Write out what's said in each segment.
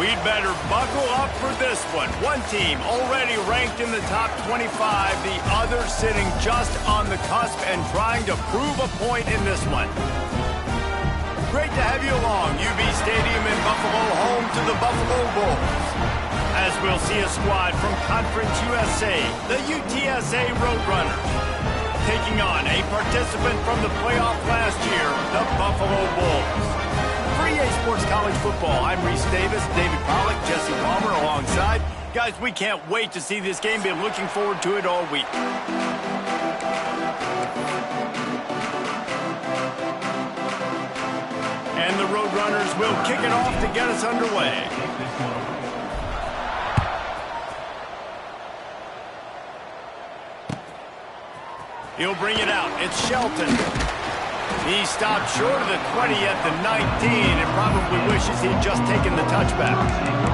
We'd better buckle up for this one. One team already ranked in the top 25, the other sitting just on the cusp and trying to prove a point in this one. Great to have you along, UB Stadium in Buffalo, home to the Buffalo Bulls. As we'll see a squad from Conference USA, the UTSA Roadrunners, taking on a participant from the playoff last year, the Buffalo Bulls. For EA Sports College Football, I'm Reese Davis, David Pollack, Jesse Palmer alongside. Guys, we can't wait to see this game. Been looking forward to it all week. And the Roadrunners will kick it off to get us underway. He'll bring it out. It's Shelton. He stopped short of the 20 at the 19 and probably wishes he'd just taken the touchback.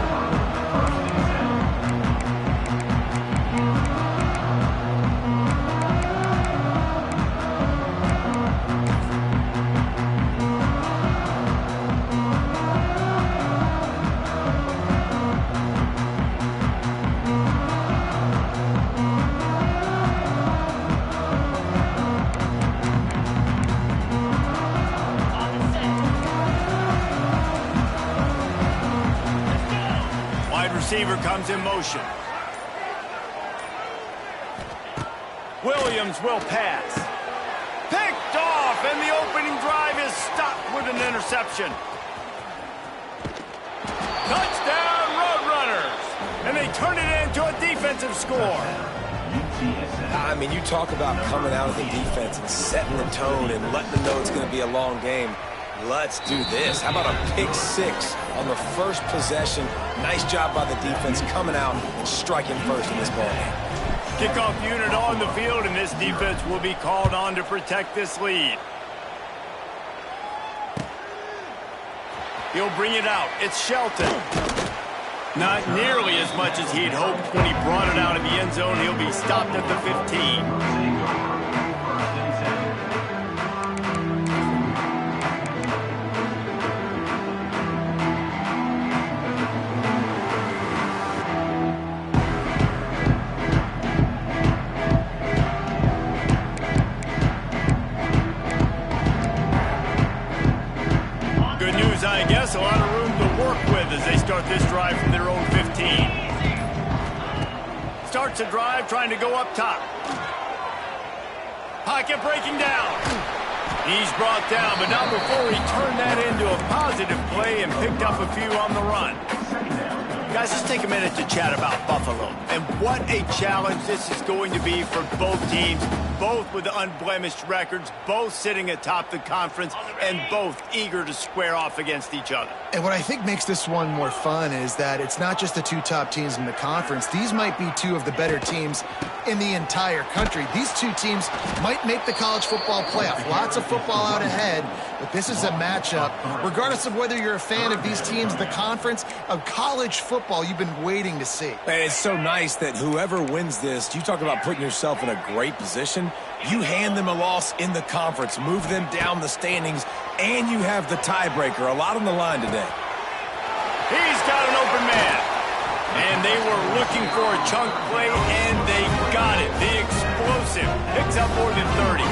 Receiver comes in motion. Williams will pass. Picked off, and the opening drive is stopped with an interception. Touchdown, Roadrunners! And they turn it into a defensive score. I mean, you talk about coming out of the defense and setting the tone and letting them know it's going to be a long game. Let's do this. How about a pick six on the first possession? Nice job by the defense coming out and striking first in this ballgame. Kickoff unit on the field, and this defense will be called on to protect this lead. He'll bring it out. It's Shelton. Not nearly as much as he'd hoped when he brought it out of the end zone. He'll be stopped at the 15. I guess a lot of room to work with as they start this drive from their own 15. Starts a drive trying to go up top. Pocket breaking down. He's brought down, but not before he turned that into a positive play and picked up a few on the run. Guys, let's take a minute to chat about Buffalo and what a challenge this is going to be for both teams, both with unblemished records, both sitting atop the conference, and both eager to square off against each other. And what I think makes this one more fun is that it's not just the two top teams in the conference. These might be two of the better teams in the entire country. These two teams might make the college football playoff. Lots of football out ahead, but this is a matchup. Regardless of whether you're a fan of these teams, the conference, of college football you've been waiting to see. And it's so nice that whoever wins this, you talk about putting yourself in a great position. You hand them a loss in the conference, move them down the standings, and you have the tiebreaker. A lot on the line today. He's got an open man. And they were looking for a chunk play, and they got it. The explosive picks up more than 30.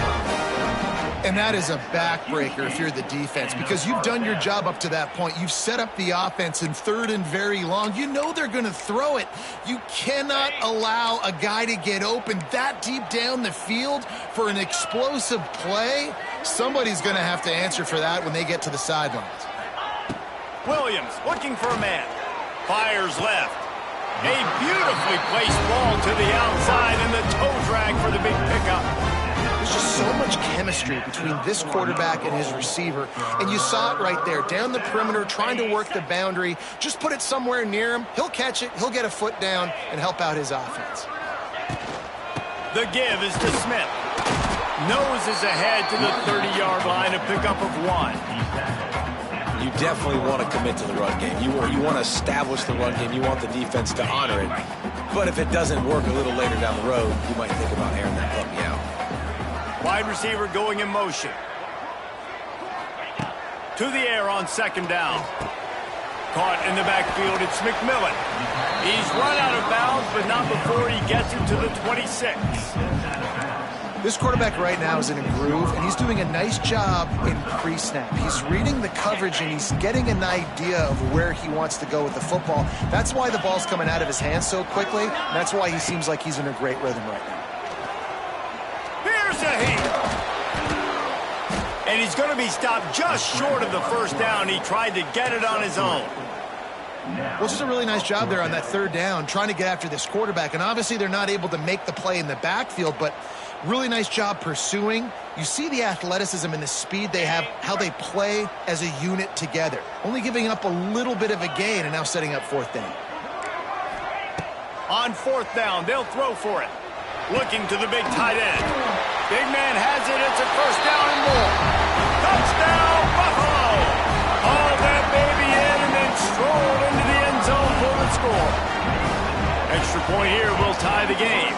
And that is a backbreaker if you're the defense, because you've done your job up to that point. You've set up the offense in third and very long. You know they're going to throw it. You cannot allow a guy to get open that deep down the field for an explosive play. Somebody's going to have to answer for that when they get to the sidelines. Williams looking for a man. Fires left. A beautifully placed ball to the outside, and the toe drag for the big pickup. There's just so much chemistry between this quarterback and his receiver, and you saw it right there, down the perimeter, trying to work the boundary. Just put it somewhere near him. He'll catch it, he'll get a foot down, and help out his offense. The give is to Smith. Noses ahead to the 30-yard line, a pickup of 1. You definitely want to commit to the run game. You want to establish the run game. You want the defense to honor it. But if it doesn't work a little later down the road, you might think about airing that puppy out. Wide receiver going in motion. To the air on second down. caught in the backfield. It's McMillan. He's run out of bounds, but not before he gets it to the 26. This quarterback right now is in a groove, and he's doing a nice job in pre-snap. He's reading the coverage, and he's getting an idea of where he wants to go with the football. That's why the ball's coming out of his hands so quickly, and that's why he seems like he's in a great rhythm right now. Here's a heat. And he's going to be stopped just short of the first down. He tried to get it on his own. Well, just a really nice job there on that third down, trying to get after this quarterback. And obviously they're not able to make the play in the backfield, but really nice job pursuing. You see the athleticism and the speed they have, how they play as a unit together. Only giving up a little bit of a gain and now setting up fourth down. On fourth down, they'll throw for it. Looking to the big tight end. Big man has it. It's a first down and more. Touchdown, Buffalo! Haul that baby in and then stroll into the end zone for the score. Extra point here will tie the game.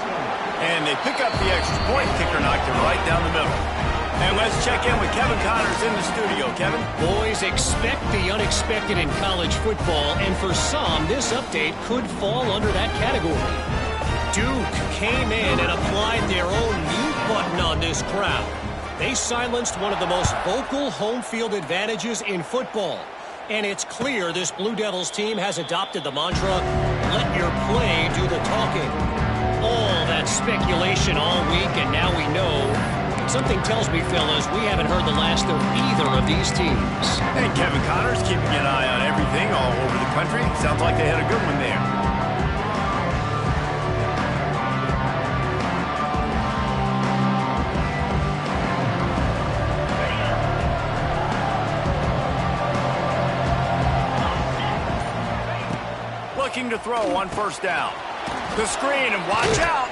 And they pick up the extra point. Kicker knocked it right down the middle. And let's check in with Kevin Connors in the studio. Kevin? Boys, expect the unexpected in college football, and for some, this update could fall under that category. Duke came in and applied their own mute button on this crowd. They silenced one of the most vocal home field advantages in football. And it's clear this Blue Devils team has adopted the mantra, let your play do the talking. All that speculation all week, and now we know. Something tells me, fellas, we haven't heard the last of either of these teams. And Kevin Connors keeping an eye on everything all over the country. Sounds like they had a good one there. Looking to throw on first down. The screen, and watch out.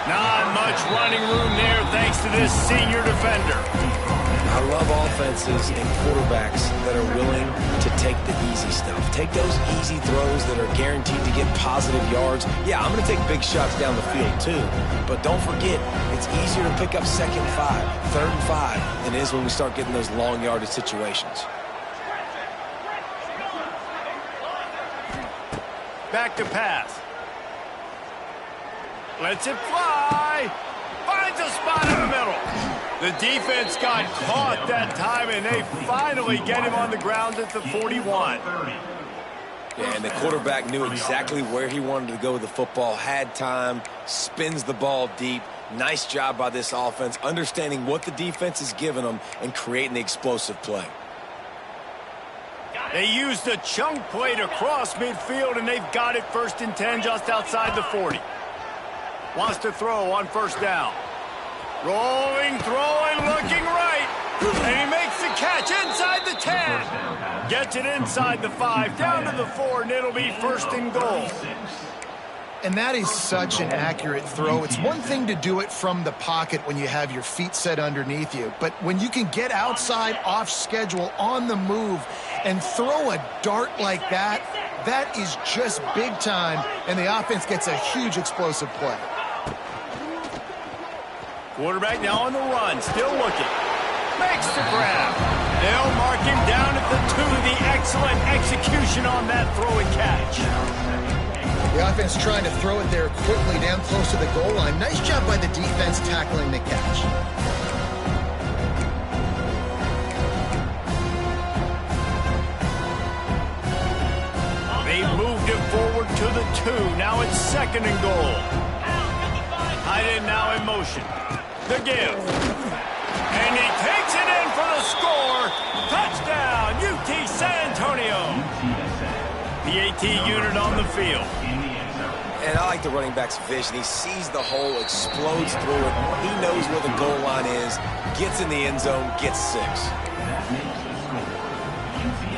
Not much running room there thanks to this senior defender. I love offenses and quarterbacks that are willing to take the easy stuff. Take those easy throws that are guaranteed to get positive yards. Yeah, I'm going to take big shots down the field too. But don't forget, it's easier to pick up second 5, third and 5 than it is when we start getting those long yardage situations. Back to pass. Lets it fly. Finds a spot in the middle. The defense got caught that time, and they finally get him on the ground at the 41. Yeah, and the quarterback knew exactly where he wanted to go with the football, had time, spins the ball deep. Nice job by this offense, understanding what the defense is giving them and creating the explosive play. They used a chunk play to cross midfield, and they've got it first and 10 just outside the 40. Wants to throw on first down. Rolling, throwing, looking right. And he makes the catch inside the 10. Gets it inside the 5, down to the 4, and it'll be first and goal. And that is such an accurate throw. It's one thing to do it from the pocket when you have your feet set underneath you, but when you can get outside, off schedule, on the move, and throw a dart like that, that is just big time, and the offense gets a huge explosive play. Quarterback now on the run, still looking. Makes the grab. They'll mark him down at the 2. The excellent execution on that throw and catch. The offense trying to throw it there quickly down close to the goal line. Nice job by the defense tackling the catch. They've moved it forward to the 2. Now it's second and goal. Tight end now in motion. The give. And he takes it in for the score. Touchdown, UT San Antonio. The AT unit on the field. And I like the running back's vision. He sees the hole, explodes through it. He knows where the goal line is, gets in the end zone, gets 6.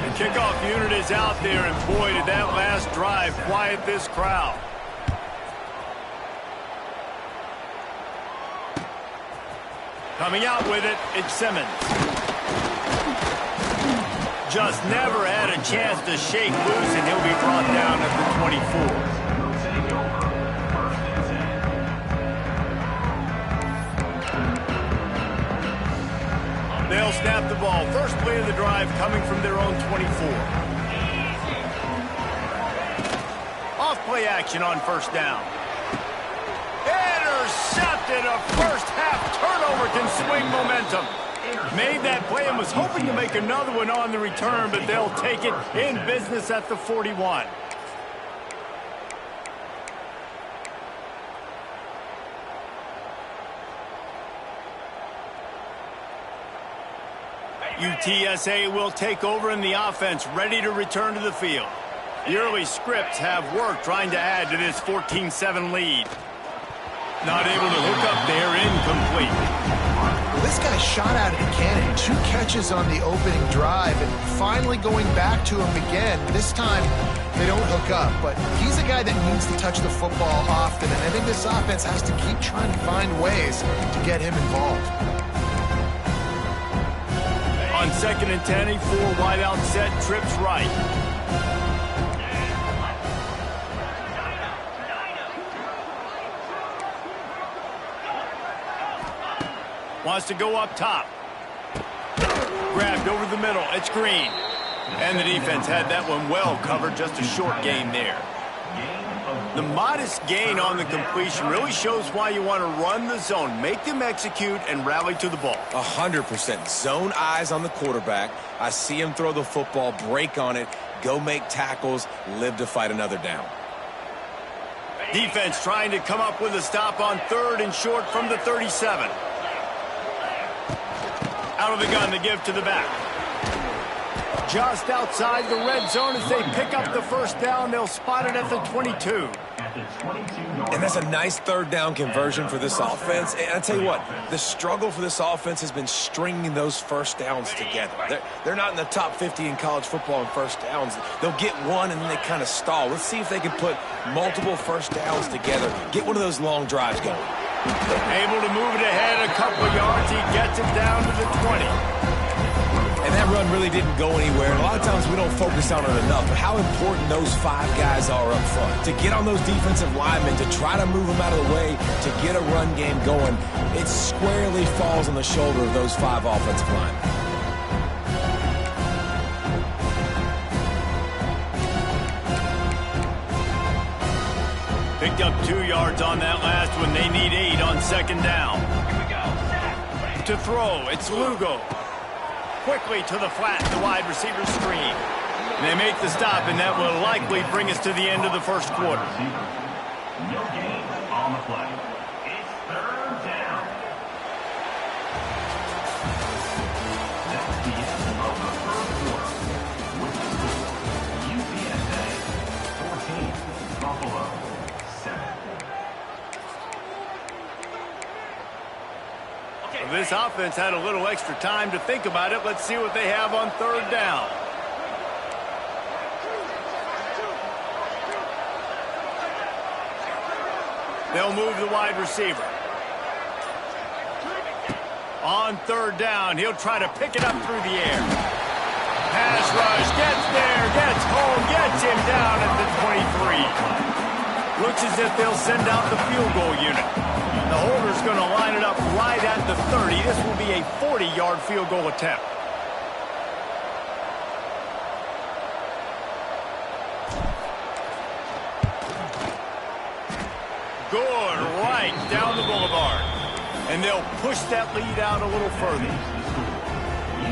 The kickoff unit is out there, and boy, did that last drive quiet this crowd. Coming out with it, it's Simmons. Just never had a chance to shake loose, and he'll be brought down at the 24. They'll snap the ball. First play of the drive coming from their own 24. play action on first down. Intercepted. A first-half turnover can swing momentum. Made that play and was hoping to make another one on the return, but they'll take it in business at the 41. UTSA will take over in the offense, ready to return to the field. The early scripts have worked trying to add to this 14-7 lead. Not able to hook up there, incomplete. Well, this guy shot out of the cannon. 2 catches on the opening drive, and finally going back to him again. This time, they don't hook up, but he's a guy that needs to touch the football often, and I think this offense has to keep trying to find ways to get him involved. On 2nd and 10, a 4 wideout set, trips right. Wants to go up top. Grabbed over the middle. It's Green. And the defense had that one well covered. Just a short gain there. The modest gain on the completion really shows why you want to run the zone. Make them execute and rally to the ball. 100%. Zone eyes on the quarterback. I see him throw the football, break on it, go make tackles, live to fight another down. Defense trying to come up with a stop on 3rd and short from the 37. Out of the gun to give to the back. Just outside the red zone as they pick up the first down. They'll spot it at the 22. And that's a nice 3rd down conversion for this offense. And I tell you what, the struggle for this offense has been stringing those first downs together. They're not in the top 50 in college football in first downs. They'll get one and then they kind of stall. Let's see if they can put multiple first downs together. Get one of those long drives going. Able to move it ahead a couple of yards. He gets it down to the 20. And that run really didn't go anywhere. And a lot of times we don't focus on it enough, but how important those 5 guys are up front. To get on those defensive linemen, to try to move them out of the way, to get a run game going, it squarely falls on the shoulder of those 5 offensive linemen. Picked up 2 yards on that last one. They need 8 on 2nd down. To throw, it's Lugo. Quickly to the flat, the wide receiver screen. They make the stop, and that will likely bring us to the end of the first quarter. No gain on the play. It's 3rd down. That's the end of the first quarter. With the score, UTSA 14, Buffalo 7. This offense had a little extra time to think about it. Let's see what they have on 3rd down. They'll move the wide receiver. On 3rd down, he'll try to pick it up through the air. Pass rush, gets there, gets home, gets him down at the 23. Looks as if they'll send out the field goal unit. The holder's going to line it up right at the 30. This will be a 40-yard field goal attempt. Good, right down the boulevard. And they'll push that lead out a little further.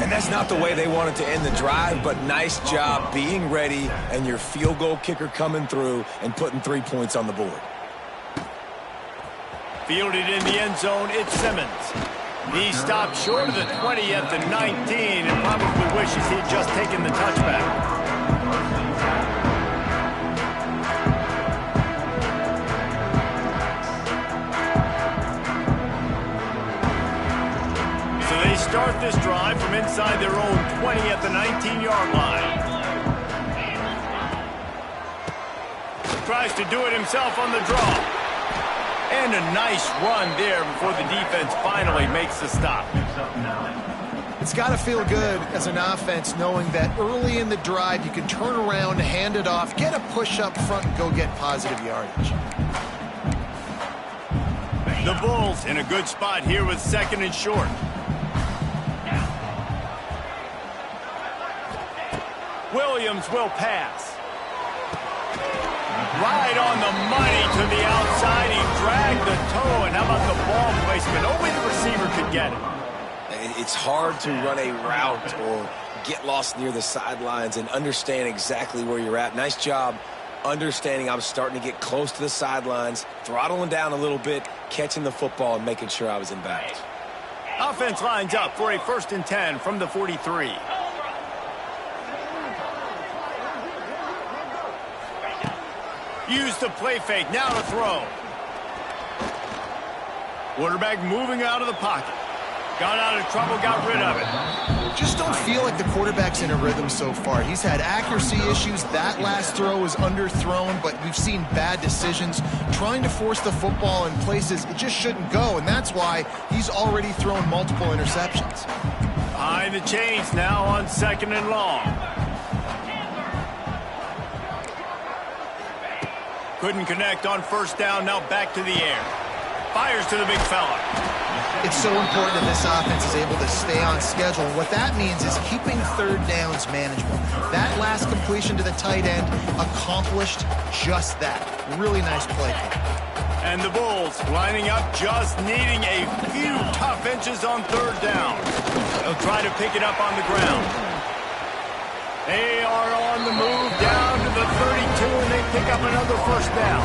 And that's not the way they wanted to end the drive, but nice job being ready and your field goal kicker coming through and putting 3 points on the board. Fielded in the end zone, it's Simmons. He stopped short of the 20 at the 19 and probably wishes he'd just taken the touchback. Start this drive from inside their own 20 at the 19-yard line. Tries to do it himself on the draw. And a nice run there before the defense finally makes the stop. It's got to feel good as an offense knowing that early in the drive you can turn around, hand it off, get a push up front, and go get positive yardage. The Bulls in a good spot here with 2nd and short. Williams will pass. Right on the money to the outside. He dragged the toe, and how about the ball placement? Only the receiver could get it. It's hard to run a route or get lost near the sidelines and understand exactly where you're at. Nice job understanding I'm starting to get close to the sidelines, throttling down a little bit, catching the football, and making sure I was in bounds. Offense lines up for a 1st and 10 from the 43. Use the play fake, now to throw. Quarterback moving out of the pocket. Got out of trouble, got rid of it. Just don't feel like the quarterback's in a rhythm so far. He's had accuracy issues. That last throw was underthrown, but we've seen bad decisions. Trying to force the football in places it just shouldn't go, and that's why he's already thrown multiple interceptions. Behind the chains now on 2nd and long. Couldn't connect on 1st down, now back to the air. Fires to the big fella. It's so important that this offense is able to stay on schedule. What that means is keeping 3rd downs manageable. That last completion to the tight end accomplished just that. Really nice play. And the Bulls lining up, just needing a few tough inches on 3rd down. They'll try to pick it up on the ground. They are on the move down to the 32, and they pick up another 1st down.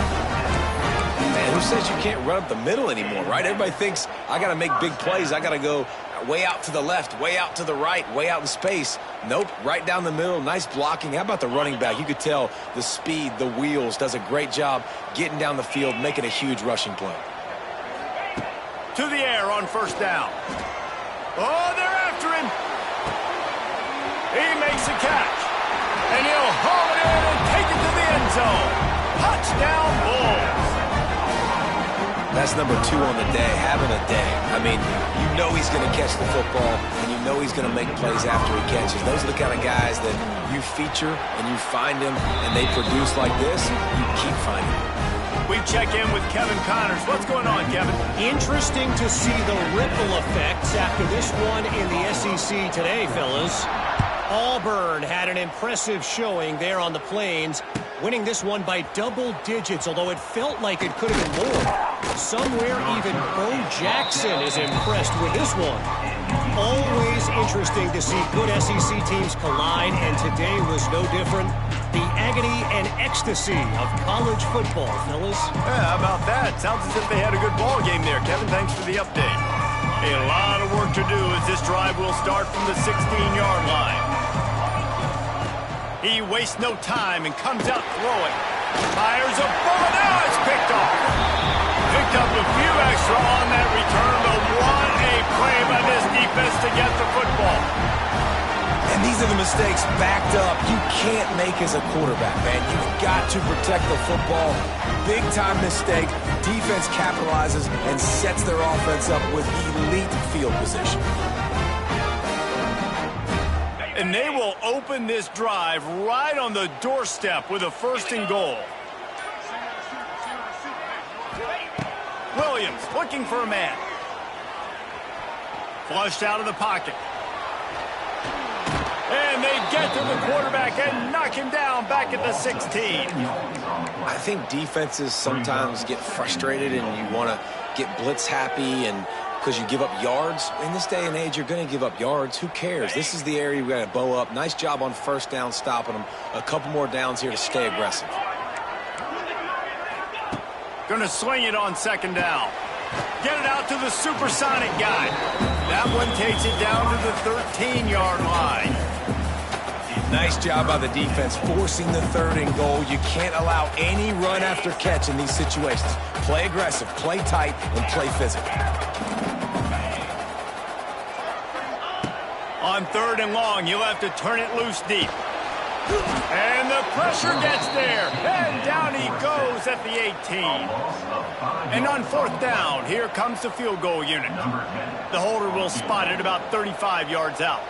Man, who says you can't run up the middle anymore, right? Everybody thinks I got to make big plays. I got to go way out to the left, way out to the right, way out in space. Nope, right down the middle. Nice blocking. How about the running back? You could tell the speed, the wheels, does a great job getting down the field, making a huge rushing play. To the air on 1st down. Oh, they're after him. He makes a catch. And he'll haul it in and take it to the end zone. Touchdown, Bulls. That's number 2 on the day, having a day. I mean, you know he's going to catch the football, and you know he's going to make plays after he catches. Those are the kind of guys that you feature and you find them, and they produce like this, you keep finding them. We check in with Kevin Connors. What's going on, Kevin? Interesting to see the ripple effects after this one in the SEC today, fellas. Auburn had an impressive showing there on the Plains, winning this one by double digits, although it felt like it could have been more. Somewhere even Bo Jackson is impressed with this one. Always interesting to see good SEC teams collide, and today was no different. The agony and ecstasy of college football, fellas. Yeah, how about that? Sounds as if they had a good ball game there. Kevin, thanks for the update. A lot of work to do as this drive will start from the 16-yard line. He wastes no time and comes out throwing. Fires a bullet. Now it's picked off. Picked up a few extra on that return, but what a play by this defense to get the football. And these are the mistakes backed up you can't make as a quarterback, man. You've got to protect the football. Big-time mistake. Defense capitalizes and sets their offense up with elite field position. And they will open this drive right on the doorstep with a 1st and goal. Williams looking for a man. Flushed out of the pocket. And they get to the quarterback and knock him down back at the 16. I think defenses sometimes get frustrated and you want to get blitz happy and because you give up yards. In this day and age, you're going to give up yards. Who cares? This is the area we got to bow up. Nice job on 1st down stopping them. A couple more downs here to stay aggressive. Going to sling it on 2nd down. Get it out to the supersonic guy. That one takes it down to the 13-yard line. Nice job by the defense forcing the 3rd and goal. You can't allow any run after catch in these situations. Play aggressive, play tight, and play physical. On 3rd and long, you'll have to turn it loose deep. And the pressure gets there. And down he goes at the 18. And on 4th down, here comes the field goal unit. The holder will spot it about 35 yards out.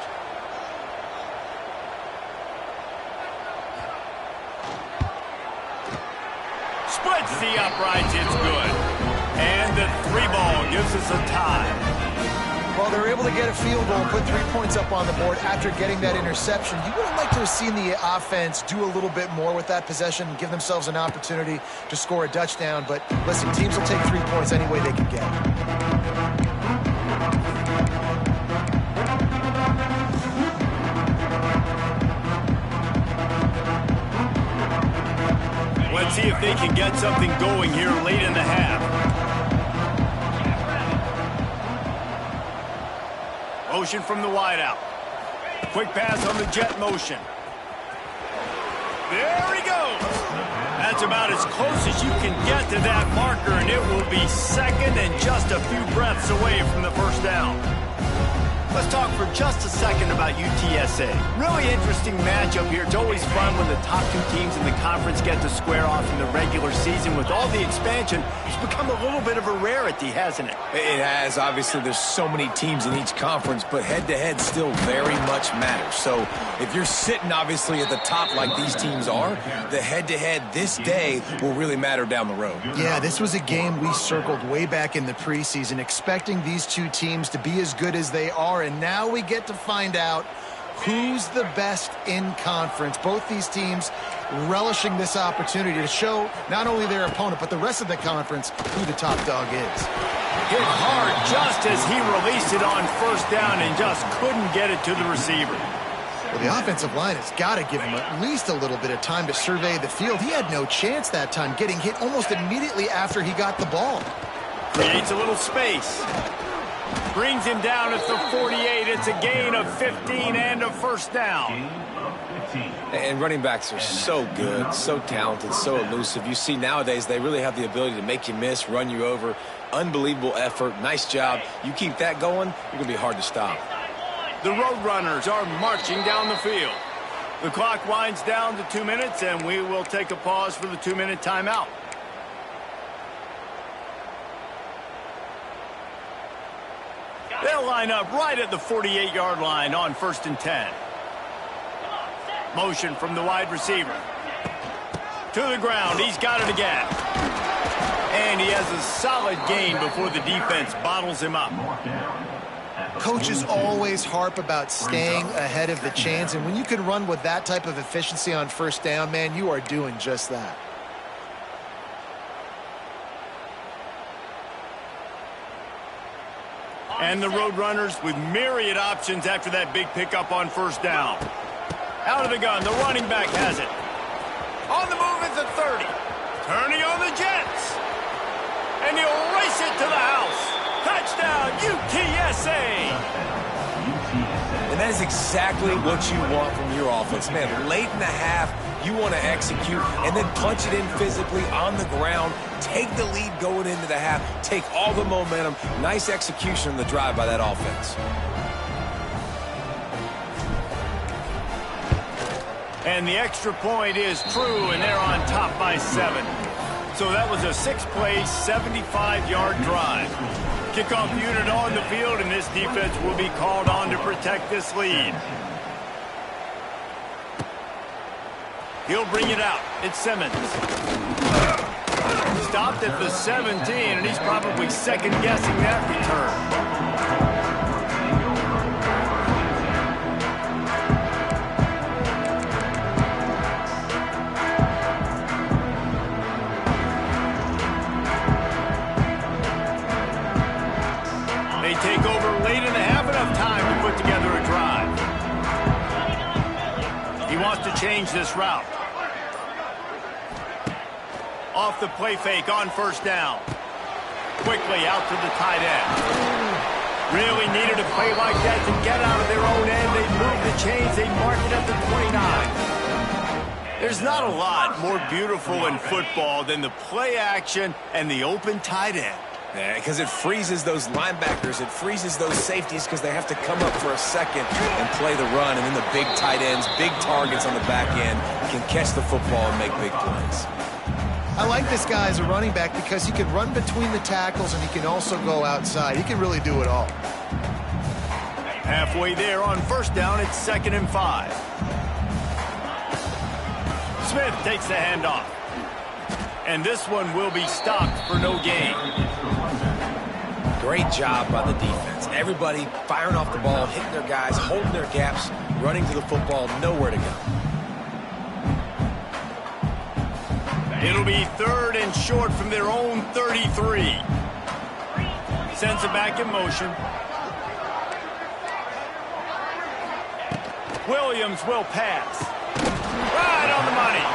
Splits the uprights, it's good. And the 3 ball gives us a tie. Well, they were able to get a field goal and put 3 points up on the board after getting that interception. You would have liked to have seen the offense do a little bit more with that possession and give themselves an opportunity to score a touchdown. But listen, teams will take 3 points any way they can get. Let's see if they can get something going here late in the half. Motion from the wideout. Quick pass on the jet motion. There he goes. That's about as close as you can get to that marker, and it will be second and just a few breaths away from the first down. Let's talk for just a second about UTSA. Really interesting matchup here. It's always fun when the top two teams in the conference get to square off in the regular season. With all the expansion, it's become a little bit of a rarity, hasn't it? It has. Obviously, there's so many teams in each conference, but head-to-head still very much matters. So if you're sitting, obviously, at the top like these teams are, the head-to-head this day will really matter down the road. Yeah, this was a game we circled way back in the preseason, expecting these two teams to be as good as they are. And now we get to find out who's the best in conference. Both these teams relishing this opportunity to show not only their opponent, but the rest of the conference who the top dog is. Hit hard just as he released it on first down and just couldn't get it to the receiver. Well, the offensive line has got to give him at least a little bit of time to survey the field. He had no chance that time, getting hit almost immediately after he got the ball. Creates a little space. Brings him down at the 48. It's a gain of 15 and a first down. And running backs are so good, so talented, so elusive. You see nowadays they really have the ability to make you miss, run you over. Unbelievable effort. Nice job. You keep that going, you're going to be hard to stop. The Roadrunners are marching down the field. The clock winds down to 2 minutes, and we will take a pause for the 2-minute timeout. They'll line up right at the 48-yard line on 1st and 10. Motion from the wide receiver. To the ground. He's got it again. And he has a solid gain before the defense bottles him up. Coaches always harp about staying ahead of the chains, and when you can run with that type of efficiency on first down, man, you are doing just that. And the Roadrunners with myriad options after that big pickup on first down. Out of the gun, the running back has it. On the move at the 30. Turning on the Jets. And he'll race it to the house. Touchdown, UTSA. And that is exactly what you want from your offense. Man, late in the half, you want to execute and then punch it in physically on the ground. Take the lead going into the half. Take all the momentum. Nice execution on the drive by that offense. And the extra point is true, and they're on top by 7. So that was a 6-play, 75-yard drive. Kickoff unit on the field, and this defense will be called on to protect this lead. He'll bring it out. It's Simmons. Stopped at the 17, and he's probably second-guessing that return. They take over late in the half, enough time to put together a drive. He wants to change this route. Off the play fake on first down. Quickly out to the tight end. Really needed a play like that to get out of their own end. They move the chains. They mark it at the 29. There's not a lot more beautiful in football than the play action and the open tight end. Yeah, because it freezes those linebackers. It freezes those safeties because they have to come up for a second and play the run. And then the big tight ends, big targets on the back end can catch the football and make big plays. I like this guy as a running back because he can run between the tackles and he can also go outside. He can really do it all. Halfway there on first down, it's 2nd and 5. Smith takes the handoff. And this one will be stopped for no gain. Great job by the defense. Everybody firing off the ball, hitting their guys, holding their gaps, running to the football, nowhere to go. It'll be 3rd and short from their own 33. Sends it back in motion. Williams will pass. Right on the money.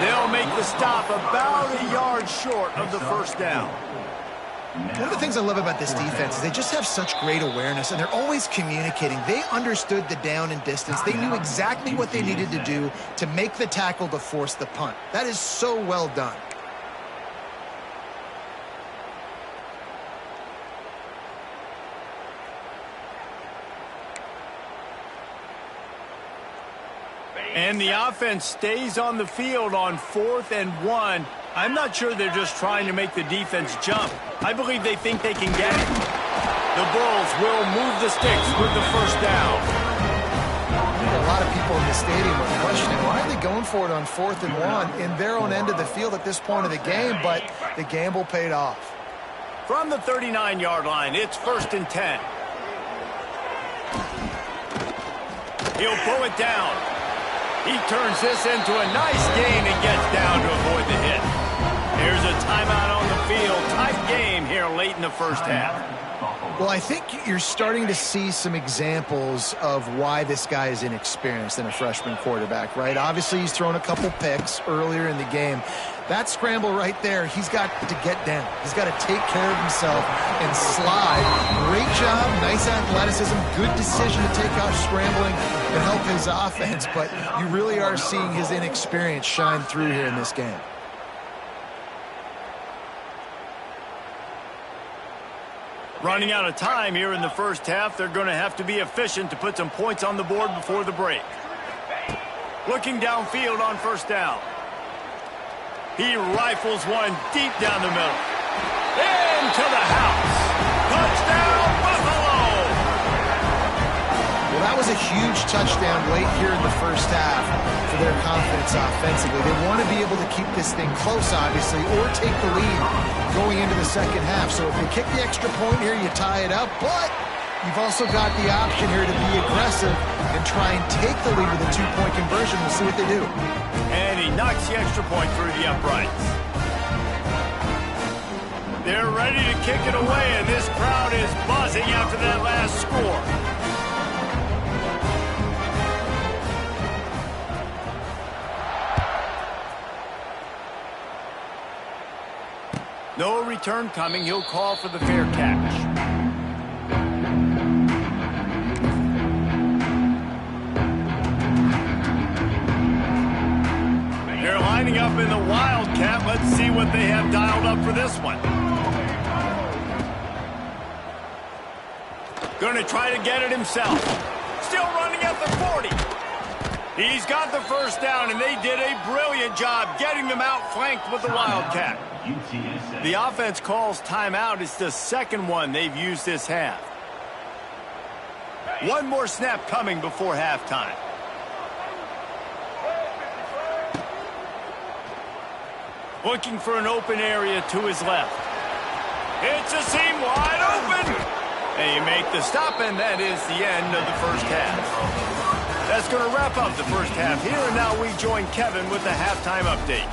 They'll make the stop about a yard short of the first down. One of the things I love about this defense is they just have such great awareness, and they're always communicating. They understood the down and distance. They knew exactly what they needed to do to make the tackle to force the punt. That is so well done. And the offense stays on the field on 4th and 1. I'm not sure they're just trying to make the defense jump. I believe they think they can get it. The Bulls will move the sticks with the first down. A lot of people in the stadium are questioning, why are they going for it on 4th and 1 in their own end of the field at this point of the game, but the gamble paid off. From the 39-yard line, it's 1st and 10. He'll pull it down. He turns this into a nice gain and gets down to avoid the hit. Here's a timeout on the field. Tight game here late in the first half. Well, I think you're starting to see some examples of why this guy is inexperienced in a freshman quarterback, right? Obviously, he's thrown a couple picks earlier in the game. That scramble right there, he's got to get down. He's got to take care of himself and slide. Great job, nice athleticism, good decision to take off scrambling and help his offense, but you really are seeing his inexperience shine through here in this game. Running out of time here in the first half, they're going to have to be efficient to put some points on the board before the break. Looking downfield on first down. He rifles one deep down the middle. Into the house. Touchdown, Buffalo! Well, that was a huge touchdown late here in the first half for their confidence offensively. They want to be able to keep this thing close, obviously, or take the lead going into the second half. So if they kick the extra point here, you tie it up, but you've also got the option here to be aggressive and try and take the lead with a two-point conversion. We'll see what they do. And he knocks the extra point through the uprights. They're ready to kick it away, and this crowd is buzzing after that last score. No return coming. He'll call for the fair catch. They're lining up in the Wildcat. Let's see what they have dialed up for this one. Going to try to get it himself. Still running at the 40. He's got the first down, and they did a brilliant job getting them outflanked with the Wildcat. The offense calls timeout. It's the second one they've used this half. One more snap coming before halftime. Looking for an open area to his left. It's a seam wide open. And you make the stop, and that is the end of the first half. That's going to wrap up the first half here, and now we join Kevin with the halftime update.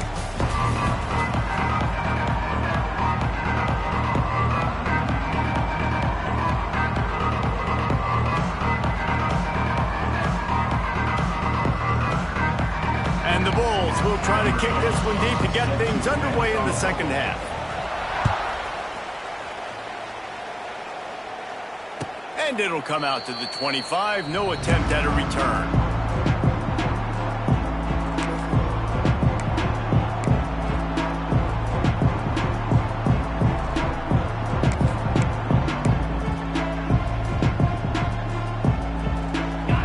And the Bulls will try to kick this one deep to get things underway in the second half. And it'll come out to the 25. No attempt at a return.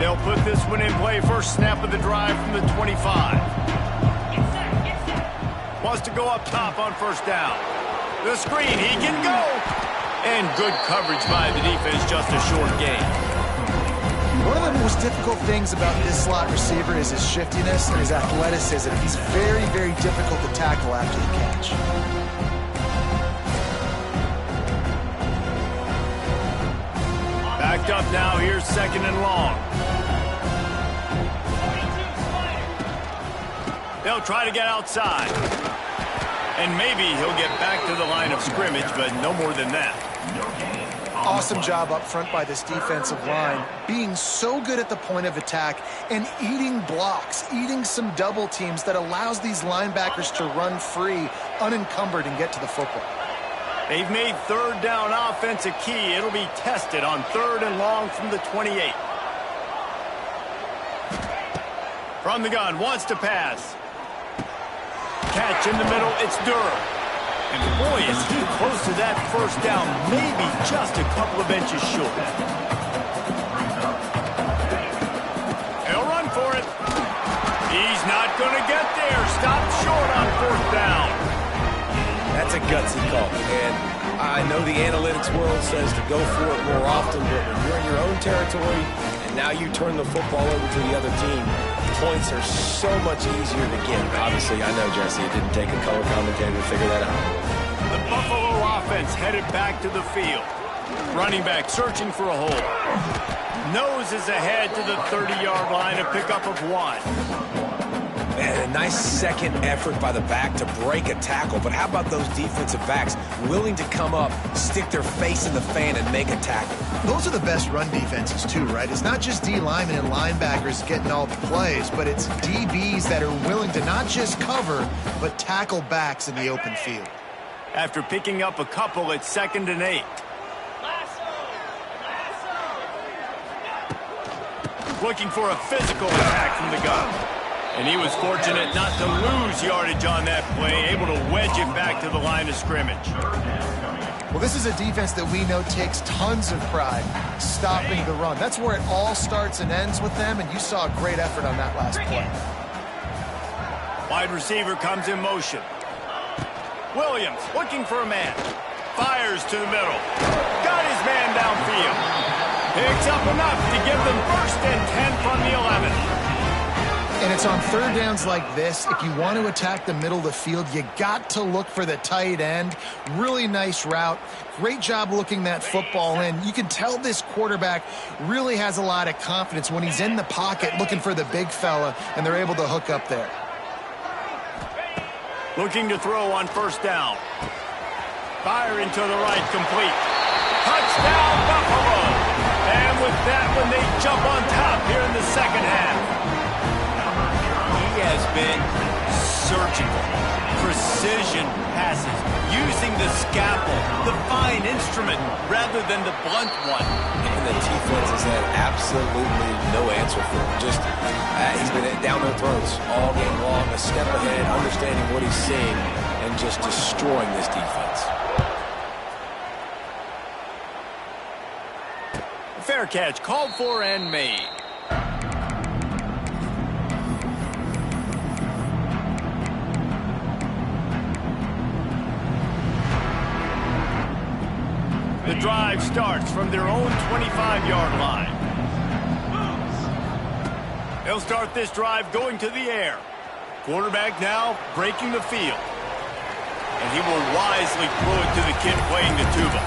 They'll put this one in play. First snap of the drive from the 25. Wants to go up top on first down. The screen, he can go. And good coverage by the defense, just a short gain. One of the most difficult things about this slot receiver is his shiftiness and his athleticism. He's very, very difficult to tackle after the catch. Locked up now. Here's 2nd and long. They'll try to get outside. And maybe he'll get back to the line of scrimmage, but no more than that. Awesome job up front by this defensive line, being so good at the point of attack and eating blocks, eating some double teams that allows these linebackers to run free, unencumbered, and get to the football. They've made 3rd down offense a key. It'll be tested on 3rd and long from the 28. From the gun, wants to pass. Catch in the middle, it's Durham. And boy, is he close to that 1st down, maybe just a couple of inches short. He'll run for it. He's not going to get there. Stop short on 4th down. That's a gutsy call. And I know the analytics world says to go for it more often, but when you're in your own territory and now you turn the football over to the other team, points are so much easier to get. Obviously, I know, Jesse, it didn't take a color commentator to figure that out. The Buffalo offense headed back to the field. Running back searching for a hole. Noses ahead to the 30-yard line, a pickup of 1. Man, a nice second effort by the back to break a tackle. But how about those defensive backs willing to come up, stick their face in the fan, and make a tackle? Those are the best run defenses too, right? It's not just D linemen and linebackers getting all the plays, but it's DBs that are willing to not just cover, but tackle backs in the open field. After picking up a couple, it's 2nd and 8. Looking for a physical attack from the gun. And he was fortunate not to lose yardage on that play, able to wedge it back to the line of scrimmage. Well, this is a defense that we know takes tons of pride stopping the run. That's where it all starts and ends with them, and you saw a great effort on that last play. Wide receiver comes in motion. Williams looking for a man. Fires to the middle. Got his man downfield. Picks up enough to give them 1st and 10 from the 11. And it's on 3rd downs like this. If you want to attack the middle of the field, you got to look for the tight end. Really nice route. Great job looking that football in. You can tell this quarterback really has a lot of confidence when he's in the pocket looking for the big fella, and they're able to hook up there. Looking to throw on 1st down. Firing to the right, complete. Touchdown, Buffalo! And with that one, they jump on top here in the 2nd half. He has been surgical. Precision passes, using the scalpel, the fine instrument, rather than the blunt one. And the defense has had absolutely no answer for him. Just, he's been down their throats all game long, a step ahead, understanding what he's seeing, and just destroying this defense. Fair catch, called for and made. The drive starts from their own 25-yard line. They'll start this drive going to the air. Quarterback now breaking the field. And he will wisely throw it to the kid playing the tuba.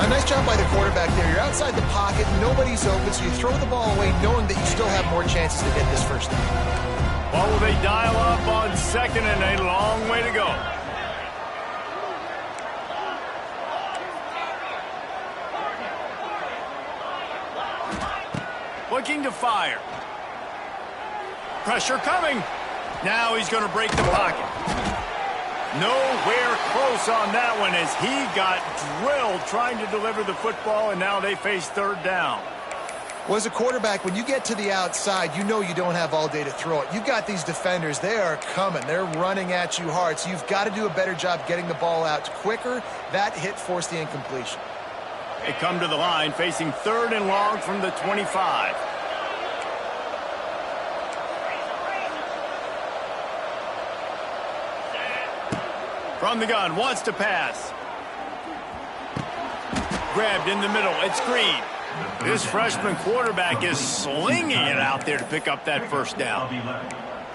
A nice job by the quarterback there. You're outside the pocket, nobody's open, so you throw the ball away knowing that you still have more chances to get this 1st down. Well, will they dial up on 2nd and a long way to go? Looking to fire. Pressure coming. Now he's going to break the pocket. Nowhere close on that one as he got drilled trying to deliver the football, and now they face 3rd down. Well, as a quarterback, when you get to the outside, you know you don't have all day to throw it. You've got these defenders. They are coming. They're running at you hard, so you've got to do a better job getting the ball out quicker. That hit forced the incompletion. They come to the line facing 3rd and long from the 25. From the gun, wants to pass. Grabbed in the middle, it's Green. This freshman quarterback is slinging it out there to pick up that 1st down.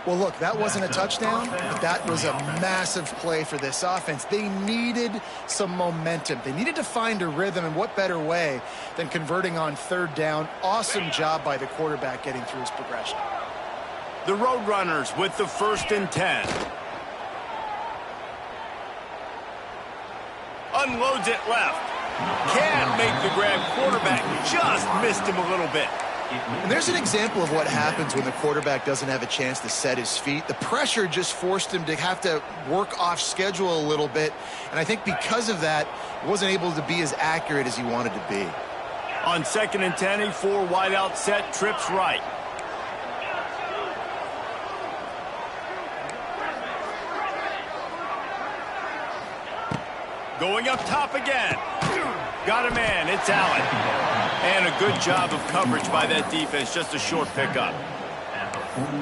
Well, look, that wasn't a touchdown, but that was a massive play for this offense. They needed some momentum. They needed to find a rhythm, and what better way than converting on third down. Awesome job by the quarterback getting through his progression. The Roadrunners with the 1st and 10. Unloads it left. Can't make the grab. Quarterback just missed him a little bit. And there's an example of what happens when the quarterback doesn't have a chance to set his feet. The pressure just forced him to have to work off schedule a little bit. And I think because of that, he wasn't able to be as accurate as he wanted to be. On 2nd and 10, a 4 wide out set, trips right. Going up top again. Got a man. It's Allen. And a good job of coverage by that defense. Just a short pickup.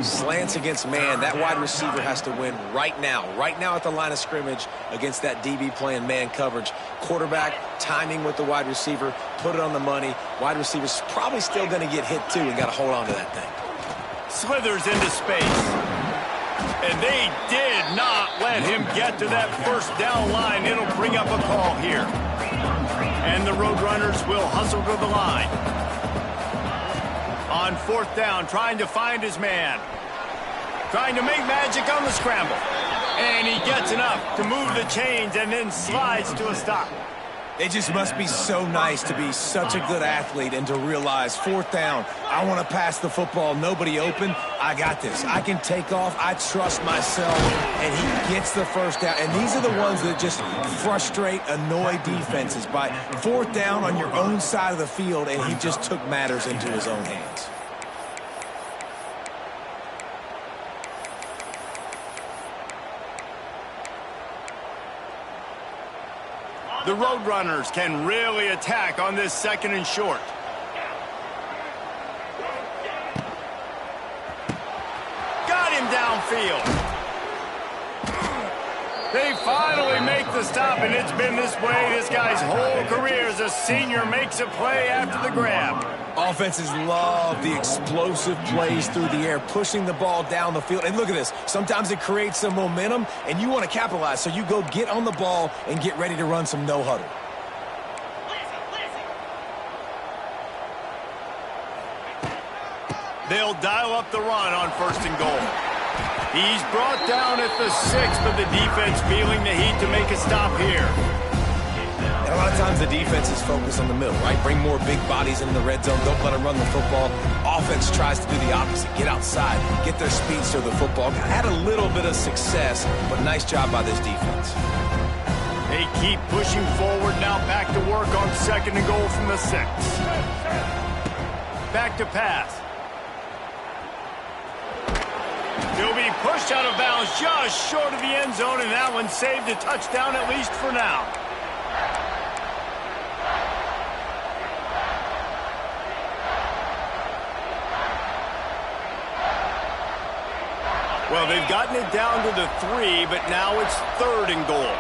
Slants against man. That wide receiver has to win right now at the line of scrimmage against that DB playing man coverage. Quarterback timing with the wide receiver, put it on the money. Wide receiver's probably still going to get hit too and got to hold on to that thing. Slithers into space. And they did not let him get to that 1st down line. It'll bring up a call here. And the Roadrunners will hustle to the line. On 4th down, trying to find his man. Trying to make magic on the scramble. And he gets enough to move the chains and then slides to a stop. It just must be so nice to be such a good athlete and to realize 4th down, I want to pass the football, nobody open, I got this. I can take off, I trust myself, and he gets the 1st down. And these are the ones that just frustrate, annoy defenses by 4th down on your own side of the field, and he just took matters into his own hands. The Roadrunners can really attack on this 2nd and short. Got him downfield. They finally make the stop, and it's been this way this guy's whole career as a senior. Makes a play after the grab. Offenses love the explosive plays through the air, pushing the ball down the field. And look at this. Sometimes it creates some momentum, and you want to capitalize. So you go get on the ball and get ready to run some no-huddle. They'll dial up the run on 1st and goal. He's brought down at the 6, but the defense feeling the heat to make a stop here. And a lot of times the defense is focused on the middle, right? Bring more big bodies into the red zone. Don't let them run the football. Offense tries to do the opposite. Get outside. Get their speeds to the football. Had a little bit of success, but nice job by this defense. They keep pushing forward. Now back to work on 2nd and goal from the 6. Back to pass. He'll be pushed out of bounds just short of the end zone, and that one saved a touchdown at least for now. Well, they've gotten it down to the 3, but now it's 3rd and goal.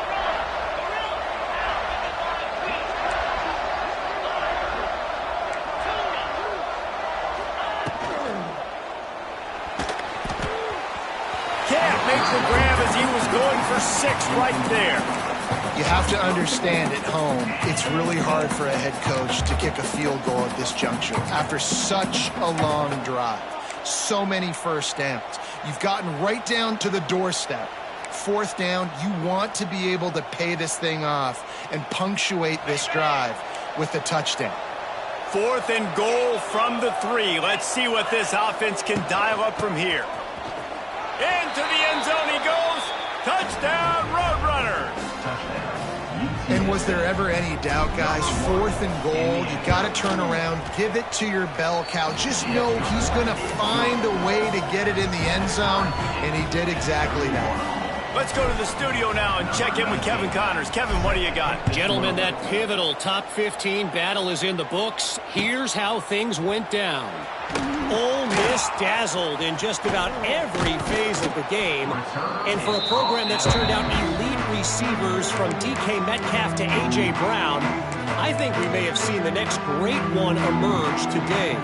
Can't make the grab as he was going for 6 right there. You have to understand at home, it's really hard for a head coach to kick a field goal at this juncture after such a long drive. So many 1st downs. You've gotten right down to the doorstep. 4th down, you want to be able to pay this thing off and punctuate this drive with a touchdown. 4th and goal from the 3. Let's see what this offense can dial up from here. Into the end zone he goes. Touchdown, Roadrunners. And was there ever any doubt, guys? 4th and goal, you got to turn around, give it to your bell cow. Just know he's going to find a way to get it in the end zone, and he did exactly that. Let's go to the studio now and check in with Kevin Connors. Kevin, what do you got? Gentlemen, that pivotal top 15 battle is in the books. Here's how things went down. Ole Miss dazzled in just about every phase of the game. And for a program that's turned out elite receivers from DK Metcalf to A.J. Brown, I think we may have seen the next great one emerge today.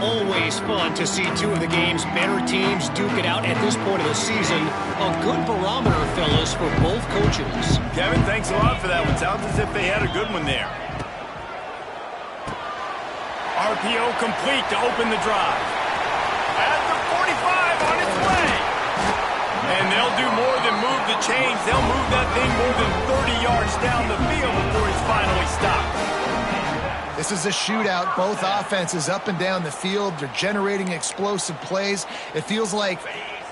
Always fun to see two of the game's better teams duke it out at this point of the season. A good barometer, fellas, for both coaches. Kevin, thanks a lot for that one. Sounds as if they had a good one there. RPO complete to open the drive. At the 45 on its way. And they'll do more than move the chains. They'll move that thing more than 30 yards down the field before he's finally stopped. This is a shootout. Both offenses up and down the field. They're generating explosive plays. It feels like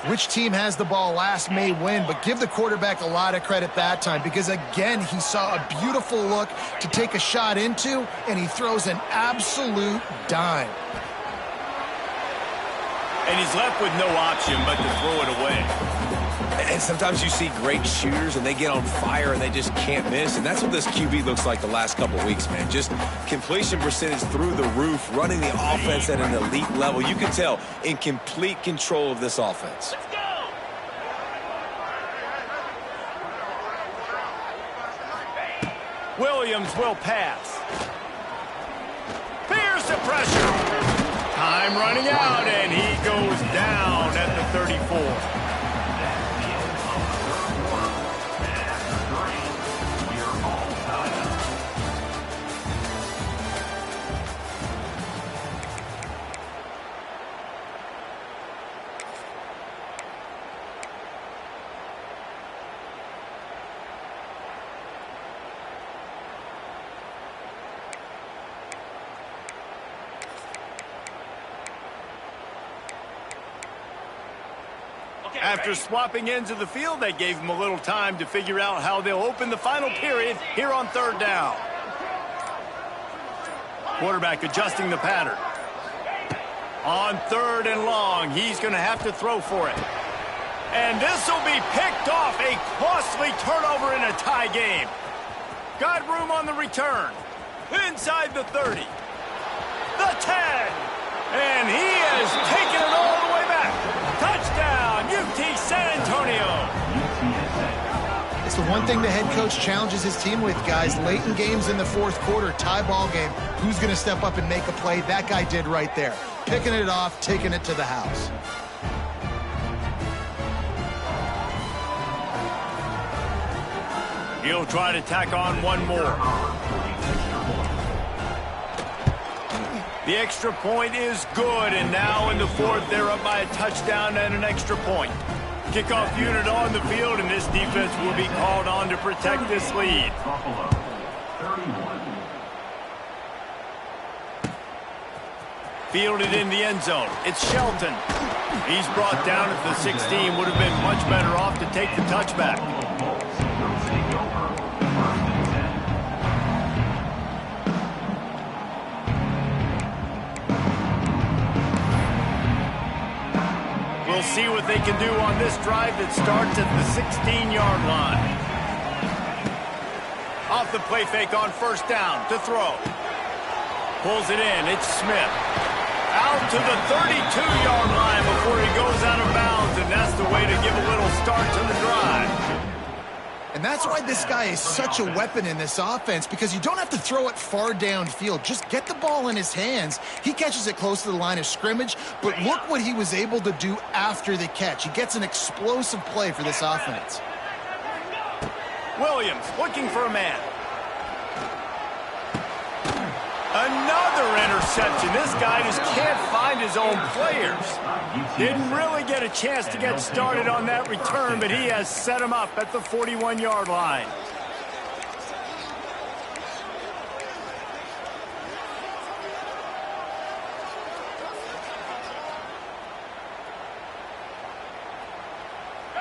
which team has the ball last may win, but give the quarterback a lot of credit that time because, again, he saw a beautiful look to take a shot into, and he throws an absolute dime. And he's left with no option but to throw it away. And sometimes you see great shooters, and they get on fire, and they just can't miss. And that's what this QB looks like the last couple weeks, man. Just completion percentage through the roof, running the offense at an elite level. You can tell in complete control of this offense. Let's go! Williams will pass. Fears the pressure. Time running out, and he goes down at the 34. After swapping ends of the field, they gave him a little time to figure out how they'll open the final period here on third down. Quarterback adjusting the pattern. On third and long, he's going to have to throw for it. And this will be picked off. A costly turnover in a tie game. Got room on the return. Inside the 30. The 10. And he has taken it all the way back. Touchdown, UT San Antonio. It's the one thing the head coach challenges his team with, guys. Late in games in the fourth quarter, tie ball game, who's going to step up and make a play? That guy did right there. Picking it off, taking it to the house. He'll try to tack on one more. The extra point is good, and now in the fourth, they're up by a touchdown and an extra point. Kickoff unit on the field, and this defense will be called on to protect this lead. Buffalo, 31. Fielded in the end zone. It's Shelton. He's brought down at the 16. Would have been much better off to take the touchback. Buffalo Bolts will take over. First and 10. We'll see what they can do on this drive that starts at the 16-yard line. Off the play fake on first down to throw. Pulls it in. It's Smith. Out to the 32-yard line before he goes out of bounds, and that's the way to give a little start to the drive. And that's why this guy is such a weapon in this offense, because you don't have to throw it far downfield. Just get the ball in his hands. He catches it close to the line of scrimmage, but look what he was able to do after the catch. He gets an explosive play for this offense. Williams looking for a man. Another interception. This guy just can't find his own players. Didn't really get a chance to get started on that return, but he has set him up at the 41-yard line.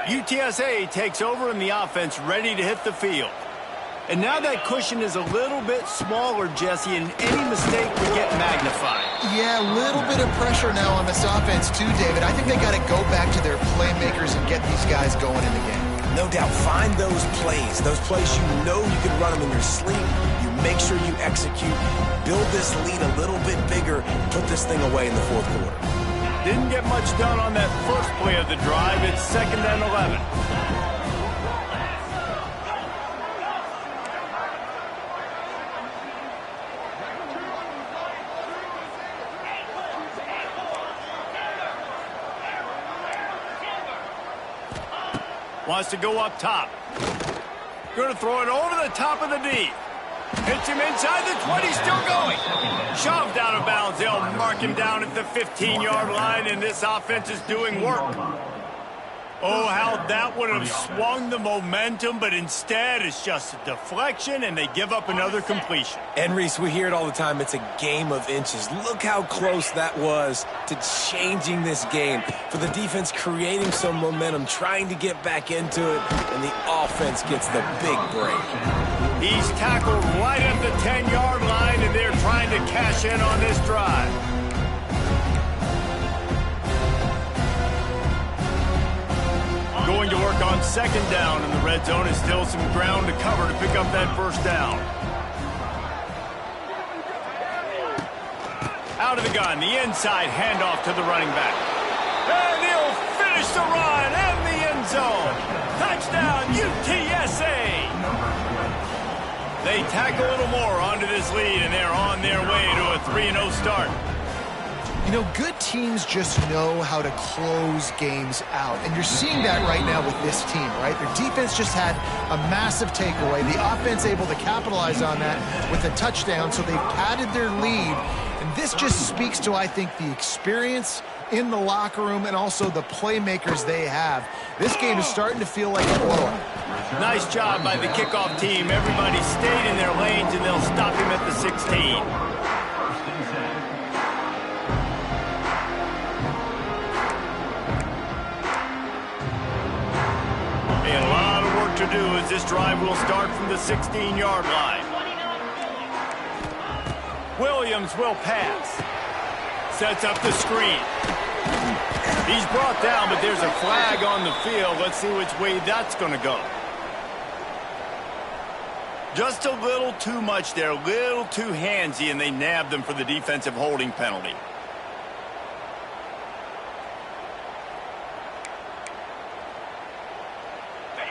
UTSA takes over in the offense, ready to hit the field. And now that cushion is a little bit smaller, Jesse, and any mistake would get magnified. Yeah, a little bit of pressure now on this offense too, David. I think they got to go back to their playmakers and get these guys going in the game. No doubt, find those plays you know you can run them in your sleep. You make sure you execute, build this lead a little bit bigger, put this thing away in the fourth quarter. Didn't get much done on that first play of the drive. It's 2nd and 11. Wants to go up top. Going to throw it over the top of the D. Hits him inside the 20, still going. Shoved out of bounds. They'll mark him down at the 15-yard line, and this offense is doing work. Oh, how that would have swung the momentum, but instead it's just a deflection, and they give up another completion. And, Reese, we hear it all the time. It's a game of inches. Look how close that was to changing this game. For the defense creating some momentum, trying to get back into it, and the offense gets the big break. He's tackled right at the 10-yard line, and they're trying to cash in on this drive. Going to work on second down in the red zone. Is still some ground to cover to pick up that first down. Out of the gun, the inside handoff to the running back. And he'll finish the run and the end zone. Touchdown, UTSA. They tack a little more onto this lead, and they're on their way to a 3-0 start. You know, good teams just know how to close games out. And you're seeing that right now with this team, right? Their defense just had a massive takeaway. The offense able to capitalize on that with a touchdown, so they've padded their lead. And this just speaks to, I think, the experience in the locker room and also the playmakers they have. This game is starting to feel like a blowout. Nice job by the kickoff team. Everybody stayed in their lanes, and they'll stop him at the 16. A lot of work to do as this drive will start from the 16-yard line. Williams will pass. Sets up the screen. He's brought down, but there's a flag on the field. Let's see which way that's going to go. Just a little too much there, a little too handsy, and they nabbed them for the defensive holding penalty.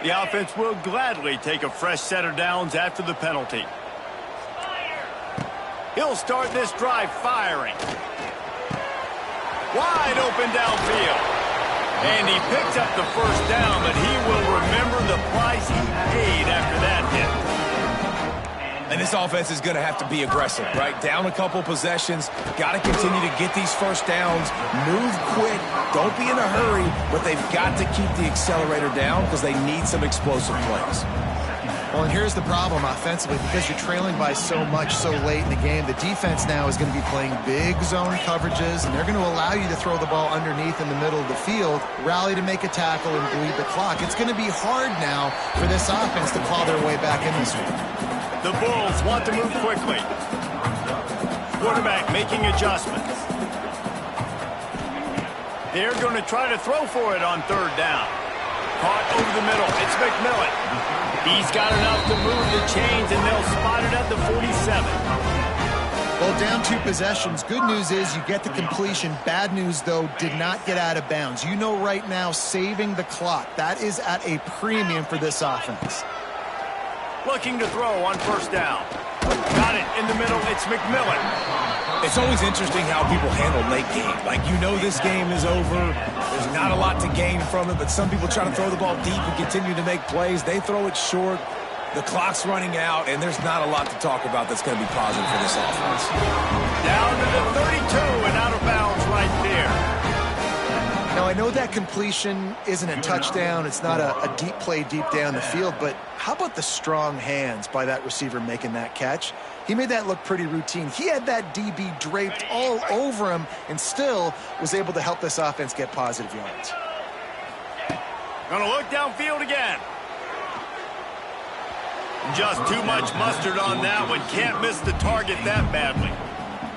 The offense will gladly take a fresh set of downs after the penalty. He'll start this drive firing. Wide open downfield. And he picks up the first down, but he will remember the price he paid after that hit. And this offense is going to have to be aggressive, right? Down a couple possessions. Got to continue to get these first downs. Move quick. Don't be in a hurry. But they've got to keep the accelerator down because they need some explosive plays. Well, and here's the problem offensively. Because you're trailing by so much so late in the game, the defense now is going to be playing big zone coverages, and they're going to allow you to throw the ball underneath in the middle of the field, rally to make a tackle, and bleed the clock. It's going to be hard now for this offense to claw their way back in this one. The Bulls want to move quickly. Quarterback making adjustments. They're going to try to throw for it on third down. Caught over the middle. It's McMillan. He's got enough to move the chains, and they'll spot it at the 47. Well, down 2 possessions. Good news is you get the completion. Bad news, though, did not get out of bounds. You know right now, saving the clock. That is at a premium for this offense. Looking to throw on first down. Got it in the middle. It's McMillan. It's always interesting how people handle late game. Like, you know this game is over. There's not a lot to gain from it, but some people try to throw the ball deep and continue to make plays. They throw it short. The clock's running out, and there's not a lot to talk about that's going to be positive for this offense. Down to the 32 and out of bounds right there. Now, I know that completion isn't a touchdown. It's not a deep play deep down the field, but how about the strong hands by that receiver making that catch? He made that look pretty routine. He had that DB draped all over him and still was able to help this offense get positive yards. Gonna look downfield again. Just too much mustard on that one. Can't miss the target that badly.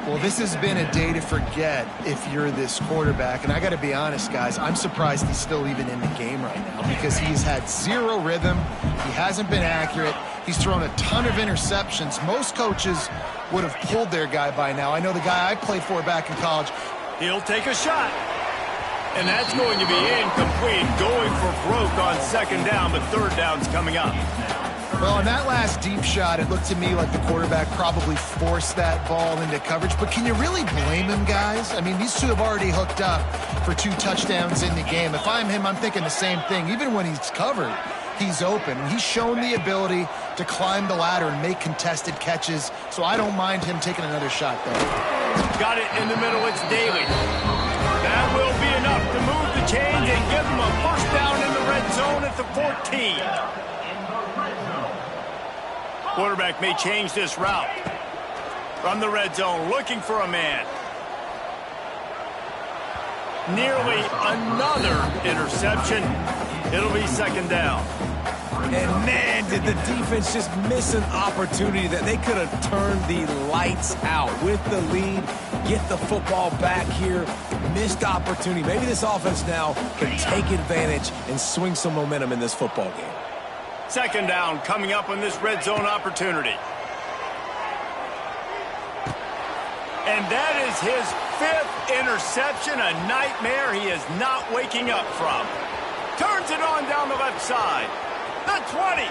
Well, this has been a day to forget if you're this quarterback. And I got to be honest, guys, I'm surprised he's still even in the game right now because he's had zero rhythm. He hasn't been accurate. He's thrown a ton of interceptions. Most coaches would have pulled their guy by now. I know the guy I played for back in college. He'll take a shot. And that's going to be incomplete. Going for broke on second down, but third down's coming up. Well, on that last deep shot, it looked to me like the quarterback probably forced that ball into coverage. But can you really blame him, guys? I mean, these two have already hooked up for 2 touchdowns in the game. If I'm him, I'm thinking the same thing. Even when he's covered, he's open. He's shown the ability to climb the ladder and make contested catches. So I don't mind him taking another shot, though. Got it in the middle. It's Daly. That will be enough to move the chains and give them a first down in the red zone at the 14. Quarterback may change this route. From the red zone, looking for a man. Nearly another interception. It'll be second down. And man, did the defense just miss an opportunity that they could have turned the lights out with the lead, get the football back here. Missed opportunity. Maybe this offense now can take advantage and swing some momentum in this football game. Second down coming up on this red zone opportunity. And that is his 5th interception, a nightmare he is not waking up from. Turns it on down the left side. The 20.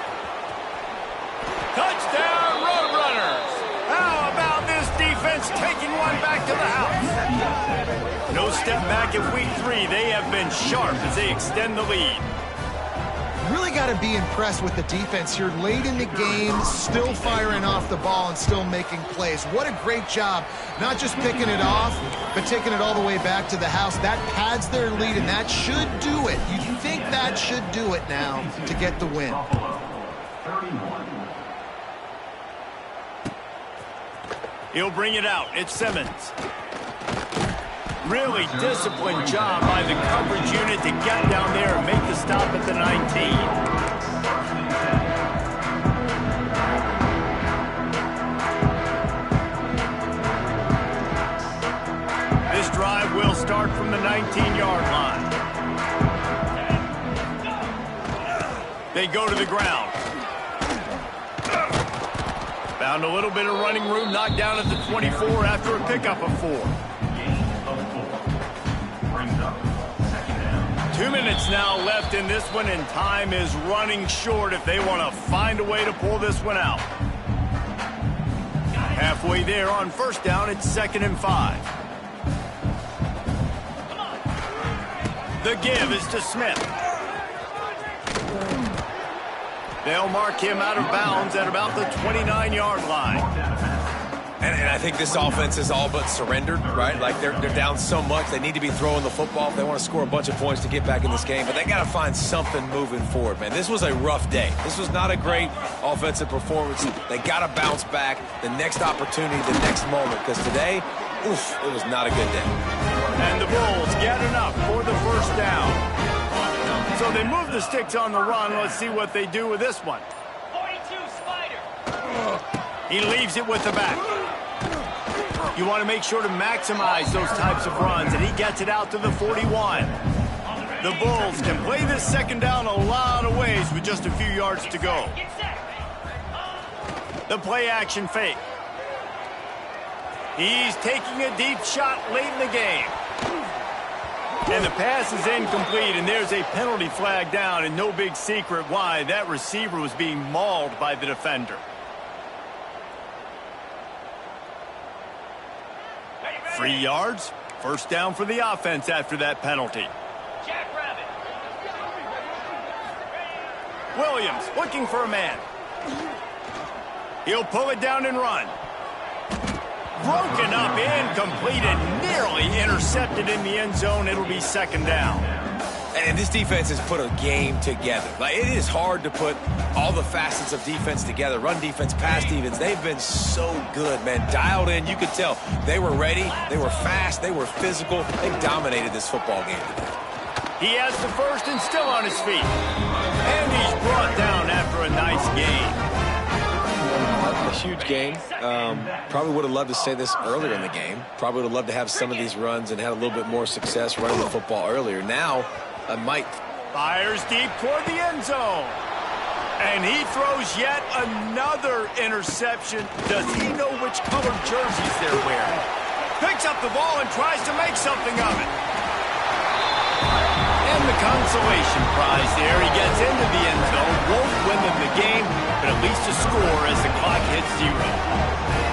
Touchdown, Roadrunners. How about this defense taking one back to the house? No step back in week 3. They have been sharp as they extend the lead. Really got to be impressed with the defense here late in the game, still firing off the ball and still making plays. What a great job, not just picking it off, but taking it all the way back to the house. That pads their lead, and that should do it. You think that should do it now to get the win. He'll bring it out. It's Simmons. Really disciplined job by the coverage unit to get down there and make the stop at the 19. This drive will start from the 19-yard line. They go to the ground. Found a little bit of running room, knocked down at the 24 after a pickup of 4. 2 minutes now left in this one, and time is running short if they want to find a way to pull this one out. Halfway there on first down, it's 2nd and 5. The give is to Smith. They'll mark him out of bounds at about the 29-yard line. And I think this offense is all but surrendered, right? Like they're down so much, they need to be throwing the football if they want to score a bunch of points to get back in this game. But they got to find something moving forward, man. This was a rough day. This was not a great offensive performance. They got to bounce back the next opportunity, the next moment, because today, oof, it was not a good day. And the Bulls get enough for the first down. So they move the sticks on the run. Let's see what they do with this one. 42 Spider. He leaves it with the back. You want to make sure to maximize those types of runs, and he gets it out to the 41. The Bulls can play this second down a lot of ways with just a few yards to go. The play action fake. He's taking a deep shot late in the game. And the pass is incomplete, and there's a penalty flag down, and no big secret why. That receiver was being mauled by the defender. Free yards. First down for the offense after that penalty. Jackrabbit. Williams looking for a man. He'll pull it down and run. Broken up, incomplete, and nearly intercepted in the end zone. It'll be second down. And this defense has put a game together. Like, it is hard to put all the facets of defense together. Run defense, pass defense. They've been so good, man. Dialed in. You could tell they were ready. They were fast. They were physical. They dominated this football game today. He has the first and still on his feet. And he's brought down after a nice game. A huge game. Probably would have loved to say this earlier in the game. Probably would have loved to have some of these runs and had a little bit more success running the football earlier. Now, Mike fires deep toward the end zone. And he throws yet another interception. Does he know which colored jerseys they're wearing? Picks up the ball and tries to make something of it. And the consolation prize there. He gets into the end zone, won't win them the game, but at least a score as the clock hits 0.